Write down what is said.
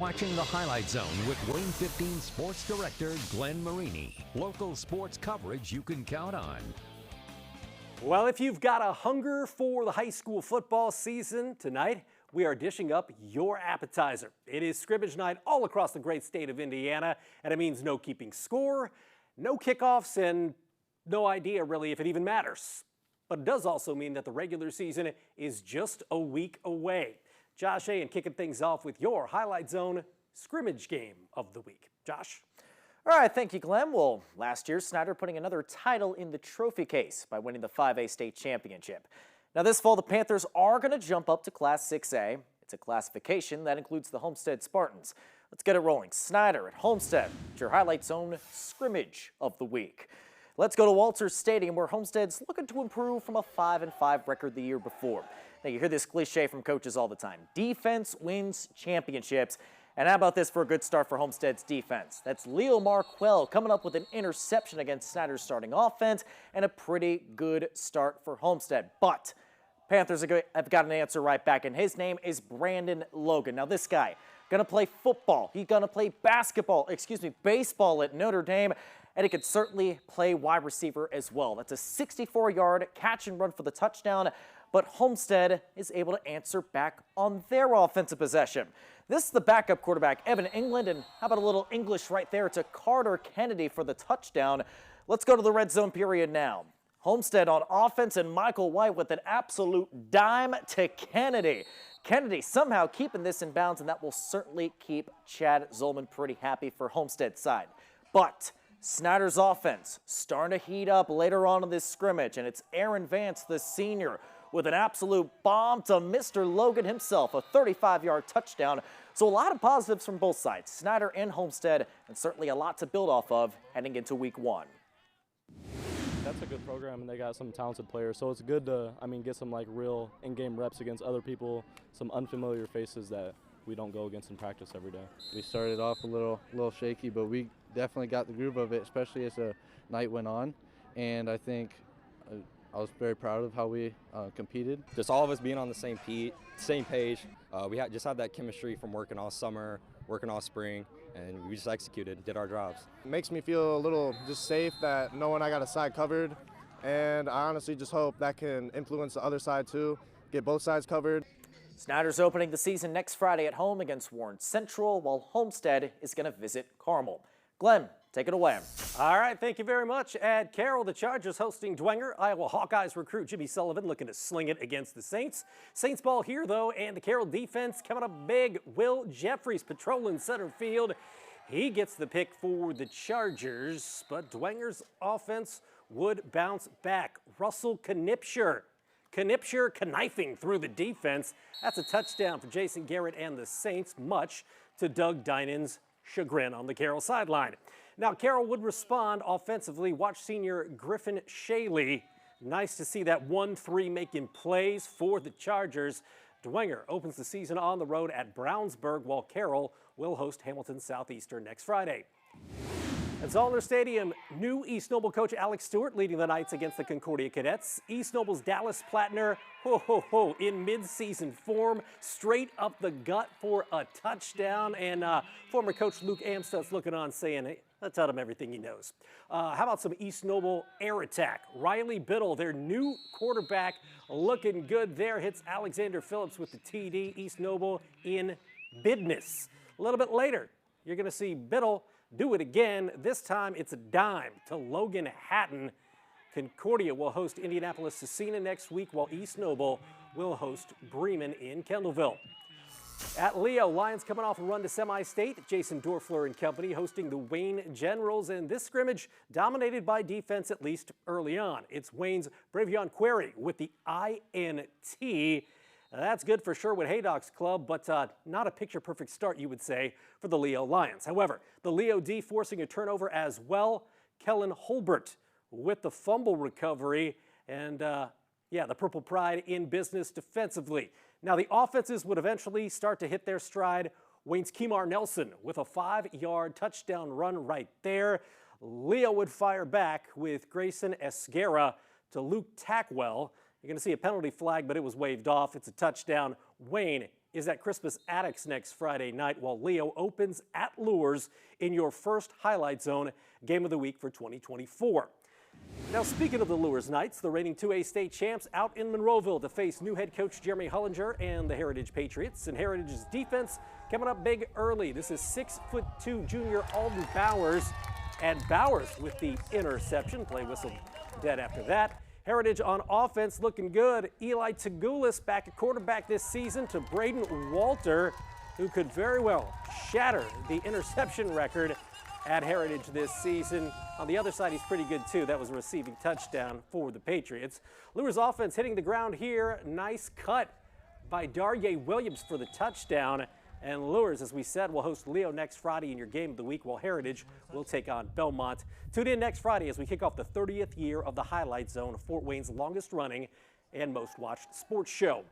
Watching the Highlight Zone with WANE 15 Sports Director Glenn Marini. Local sports coverage you can count on. Well, if you've got a hunger for the high school football season, tonight we are dishing up your appetizer. It is scrimmage night all across the great state of Indiana, and it means no keeping score, no kickoffs, and no idea really if it even matters. But it does also mean that the regular season is just a week away. Josh A. and kicking things off with your Highlight Zone scrimmage game of the week. Josh? All right, thank you, Glenn. Well, last year, Snider putting another title in the trophy case by winning the 5A state championship. Now, this fall, the Panthers are going to jump up to Class 6A. It's a classification that includes the Homestead Spartans. Let's get it rolling. Snider at Homestead, it's your Highlight Zone scrimmage of the week. Let's go to Walters Stadium, where Homestead's looking to improve from a 5-5 record the year before. Now, you hear this cliche from coaches all the time. Defense wins championships. And how about this for a good start for Homestead's defense? That's Leo Marquell coming up with an interception against Snider's starting offense and a pretty good start for Homestead. But Panthers have got an answer right back, and his name is Brandon Logan. Now, this guy going to play football. He's going to play baseball at Notre Dame, and he could certainly play wide receiver as well. That's a 64-yard catch and run for the touchdown, but Homestead is able to answer back on their offensive possession. This is the backup quarterback, Evan England, and how about a little English right there to Carter Kennedy for the touchdown. Let's go to the red zone period now. Homestead on offense, and Michael White with an absolute dime to Kennedy. Kennedy somehow keeping this in bounds, and that will certainly keep Chad Zolman pretty happy for Homestead's side. But Snider's offense starting to heat up later on in this scrimmage, and it's Aaron Vance, the senior, with an absolute bomb to Mr. Logan himself, a 35-yard touchdown. So a lot of positives from both sides, Snider and Homestead, and certainly a lot to build off of heading into week one. That's a good program, and they got some talented players. So it's good to, get some real in-game reps against other people, some unfamiliar faces that we don't go against in practice every day. We started off a little shaky, but we definitely got the groove of it, especially as the night went on. And I think I was very proud of how we competed. Just all of us being on the same page. We just had that chemistry from working all summer, working all spring, and we just executed, did our jobs. It makes me feel a little just safe that knowing I got a side covered, and I honestly just hope that can influence the other side too, get both sides covered. Snider's opening the season next Friday at home against Warren Central, while Homestead is going to visit Carroll. Glenn, take it away. All right, thank you very much. At Carroll, the Chargers hosting Dwenger. Iowa Hawkeyes recruit Jimmy Sullivan looking to sling it against the Saints. Saints ball here, though, and the Carroll defense coming up big. Will Jeffries patrolling center field. He gets the pick for the Chargers, but Dwenger's offense would bounce back. Russell Knipscher conniving through the defense. That's a touchdown for Jason Garrett and the Saints, much to Doug Dinan's chagrin on the Carroll sideline. Now, Carroll would respond offensively. Watch senior Griffin Shaley. Nice to see that 1-3 making plays for the Chargers. Dwenger opens the season on the road at Brownsburg, while Carroll will host Hamilton Southeastern next Friday. At Zollner Stadium, new East Noble coach Alex Stewart leading the Knights against the Concordia Cadets. East Noble's Dallas Plattner, in mid-season form, straight up the gut for a touchdown. And former coach Luke Amstutz looking on saying, hey, let's tell him everything he knows. How about some East Noble air attack? Riley Biddle, their new quarterback, looking good there. Hits Alexander Phillips with the TD. East Noble in business. A little bit later, you're going to see Biddle do it again. This time it's a dime to Logan Hatton. Concordia will host Indianapolis Cecina next week, while East Noble will host Bremen in Kendallville. At Leo, Lions coming off a run to semi-state. Jason Dorfler and company hosting the WANE Generals, and this scrimmage dominated by defense, at least early on. It's Wayne's Bravion Query with the INT. That's good for Sherwood Haydock's club, but not a picture-perfect start, you would say, for the Leo Lions. However, the Leo D forcing a turnover as well. Kellen Holbert with the fumble recovery, and the Purple Pride in business defensively. Now, the offenses would eventually start to hit their stride. Wayne's Kemar Nelson with a 5-yard touchdown run right there. Leo would fire back with Grayson Esguerra to Luke Tackwell. You're going to see a penalty flag, but it was waved off. It's a touchdown. WANE is at Crispus Attucks next Friday night, while Leo opens at Lures in your first Highlight Zone game of the week for 2024. Now, speaking of the Lures Knights, the reigning 2A state champs out in Monroeville to face new head coach Jeremy Hullinger and the Heritage Patriots. And Heritage's defense coming up big early. This is 6'2" junior Alden Bowers. And Bowers with the interception. Play whistled dead after that. Heritage on offense looking good. Eli Tagulis back at quarterback this season to Braden Walter, who could very well shatter the interception record at Heritage this season. On the other side, he's pretty good too. That was a receiving touchdown for the Patriots. Lures offense hitting the ground here. Nice cut by Darye Williams for the touchdown. And Lures, as we said, will host Leo next Friday in your game of the week, while Heritage will take on Belmont. Tune in next Friday as we kick off the 30th year of the Highlight Zone, Fort Wayne's longest running and most watched sports show.